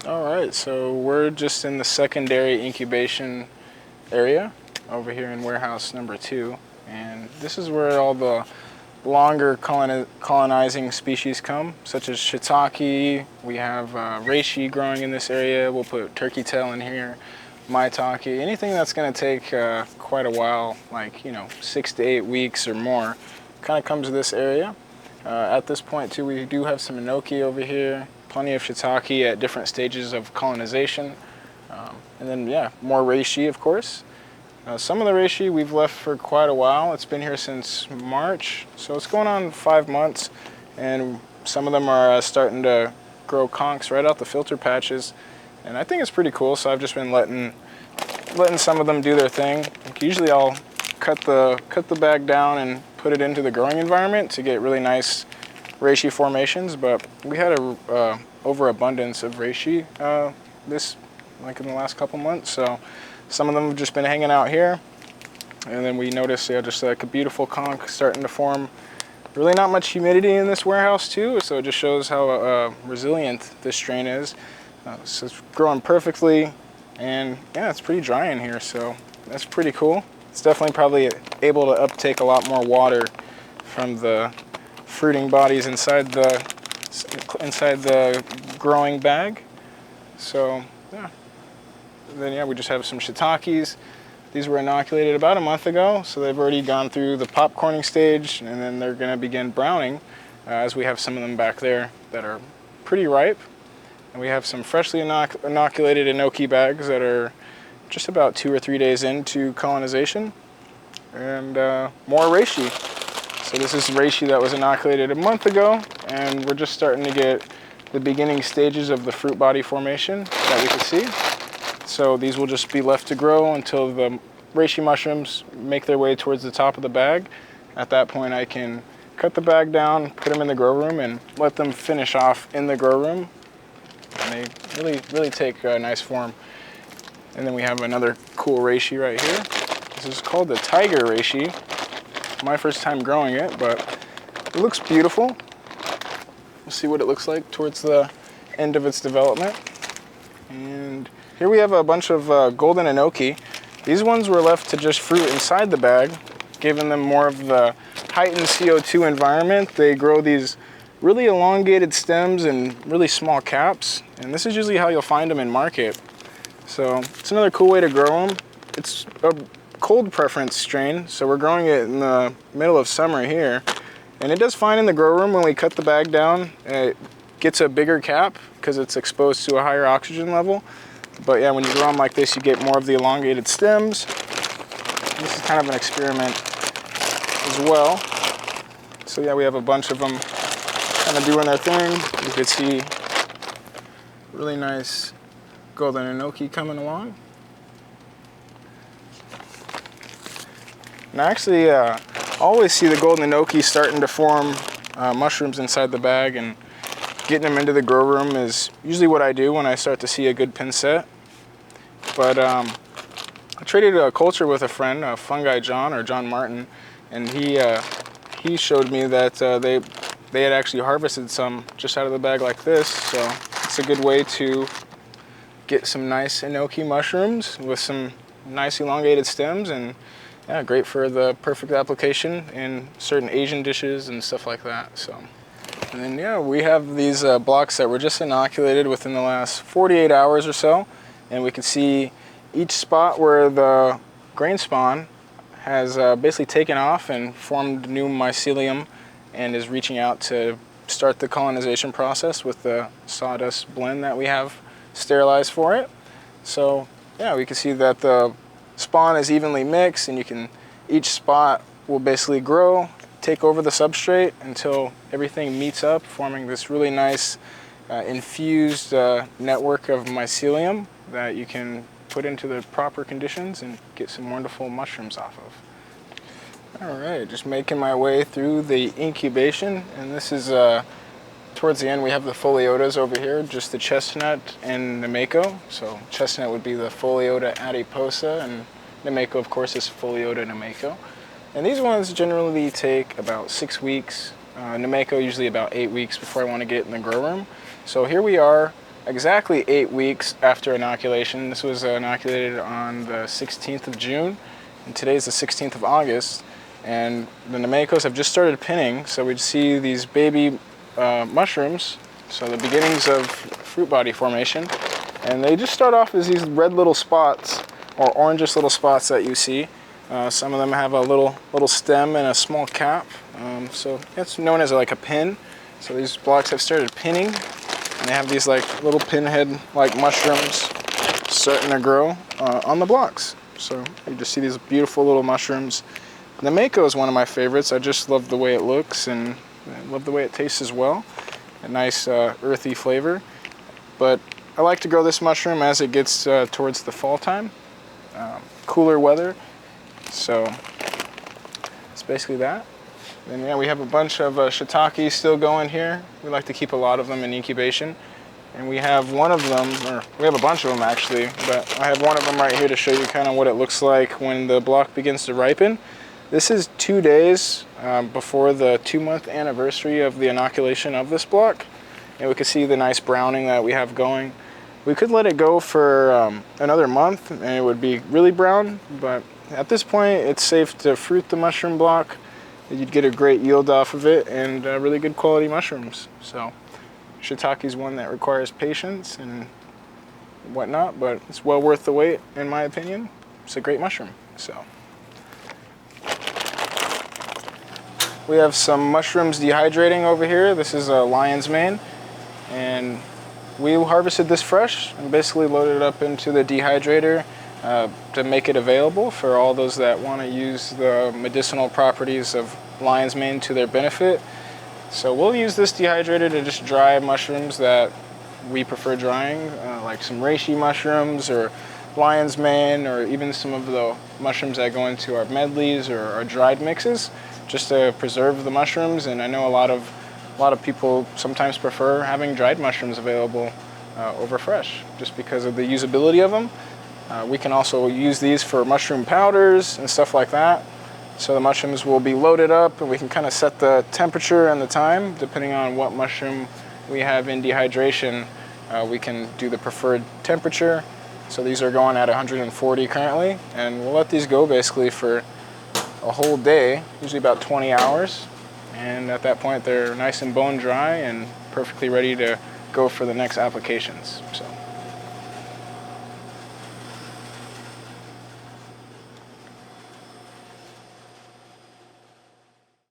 All right, so we're just in the secondary incubation area over here in warehouse number 2, and this is where all the longer colonizing species come, such as shiitake. We have reishi growing in this area. We'll put turkey tail in here, maitake, anything that's going to take quite a while, like 6 to 8 weeks or more, kind of comes to this area. At this point too, we do have some enoki over here, plenty of shiitake at different stages of colonization, and then yeah, more reishi of course. Some of the reishi we've left for quite a while. It's been here since March, so it's going on 5 months, and some of them are starting to grow conchs right out the filter patches, and I think it's pretty cool. So I've just been letting some of them do their thing. Like usually I'll cut the bag down and put it into the growing environment to get really nice reishi formations, but we had a overabundance of reishi in the last couple months, so some of them have just been hanging out here, and then we noticed just like a beautiful conch starting to form. Really not much humidity in this warehouse too, so it just shows how resilient this strain is. So it's growing perfectly, and yeah, it's pretty dry in here, so that's pretty cool. It's definitely probably able to uptake a lot more water from the fruiting bodies inside the growing bag. So yeah. And then yeah, we just have some shiitakes. These were inoculated about a month ago, so they've already gone through the popcorning stage, and then they're going to begin browning, as we have some of them back there that are pretty ripe. And we have some freshly inoculated enoki bags that are just about 2 or 3 days into colonization, and more reishi. So this is reishi that was inoculated a month ago, and we're just starting to get the beginning stages of the fruit body formation that we can see. So these will just be left to grow until the reishi mushrooms make their way towards the top of the bag. At that point I can cut the bag down, put them in the grow room, and let them finish off in the grow room. And they really take a nice form. And then we have another cool reishi right here. This is called the tiger reishi. My first time growing it, but it looks beautiful. We'll see what it looks like towards the end of its development. And here we have a bunch of golden enoki. These ones were left to just fruit inside the bag, giving them more of the heightened CO2 environment. They grow these really elongated stems and really small caps, and this is usually how you'll find them in market. So it's another cool way to grow them. It's a cold preference strain, so we're growing it in the middle of summer here, and it does fine in the grow room. When we cut the bag down, it gets a bigger cap because it's exposed to a higher oxygen level. But yeah, when you grow them like this, you get more of the elongated stems. This is kind of an experiment as well. So yeah, we have a bunch of them kind of doing their thing. You can see really nice golden enoki coming along. And I actually always see the golden enoki starting to form mushrooms inside the bag, and getting them into the grow room is usually what I do when I start to see a good pin set. But I traded a culture with a friend, Fungi John or John Martin, and he showed me that they had actually harvested some just out of the bag like this. So it's a good way to get some nice enoki mushrooms with some nice elongated stems, and yeah, great for the perfect application in certain Asian dishes and stuff like that. So. And then yeah, we have these blocks that were just inoculated within the last 48 hours or so, and we can see each spot where the grain spawn has basically taken off and formed new mycelium and is reaching out to start the colonization process with the sawdust blend that we have sterilized for it. So yeah, we can see that the spawn is evenly mixed, and each spot will basically grow, take over the substrate until everything meets up, forming this really nice infused network of mycelium that you can put into the proper conditions and get some wonderful mushrooms off of. All right, just making my way through the incubation, and this is towards the end. We have the foliotas over here, just the chestnut and Nemeko. So chestnut would be the foliota adiposa, and Nemeko, of course, is foliota Nemeko. And these ones generally take about 6 weeks. Nemeko usually about 8 weeks before I want to get in the grow room. So here we are exactly 8 weeks after inoculation. This was inoculated on the 16th of June, and today's the 16th of August. And the Namekos have just started pinning, so we see these baby mushrooms, so the beginnings of fruit body formation. And they just start off as these red little spots, or orangish little spots that you see. Some of them have a little stem and a small cap, so it's known as like a pin. So these blocks have started pinning, and they have these like little pinhead-like mushrooms starting to grow on the blocks. So you just see these beautiful little mushrooms. The Mako is one of my favorites. I just love the way it looks, and I love the way it tastes as well. A nice earthy flavor. But I like to grow this mushroom as it gets towards the fall time, cooler weather. So it's basically that. And yeah, we have a bunch of shiitake still going here. We like to keep a lot of them in incubation. And we have one of them, or we have a bunch of them actually, but I have one of them right here to show you kind of what it looks like when the block begins to ripen. This is 2 days before the 2-month anniversary of the inoculation of this block. And we can see the nice browning that we have going. We could let it go for another month and it would be really brown, but at this point it's safe to fruit the mushroom block. You'd get a great yield off of it and really good quality mushrooms. So shiitake is one that requires patience and whatnot, but it's well worth the wait in my opinion. It's a great mushroom. So we have some mushrooms dehydrating over here. This is a lion's mane, and we harvested this fresh and basically loaded it up into the dehydrator to make it available for all those that want to use the medicinal properties of lion's mane to their benefit. So we'll use this dehydrator to just dry mushrooms that we prefer drying, like some reishi mushrooms or lion's mane, or even some of the mushrooms that go into our medleys or our dried mixes, just to preserve the mushrooms. And I know a lot of people sometimes prefer having dried mushrooms available over fresh, just because of the usability of them. We can also use these for mushroom powders and stuff like that. So the mushrooms will be loaded up, and we can kind of set the temperature and the time depending on what mushroom we have in dehydration. We can do the preferred temperature. So these are going at 140 currently, and we'll let these go basically for a whole day, usually about 20 hours. And at that point they're nice and bone dry and perfectly ready to go for the next applications. So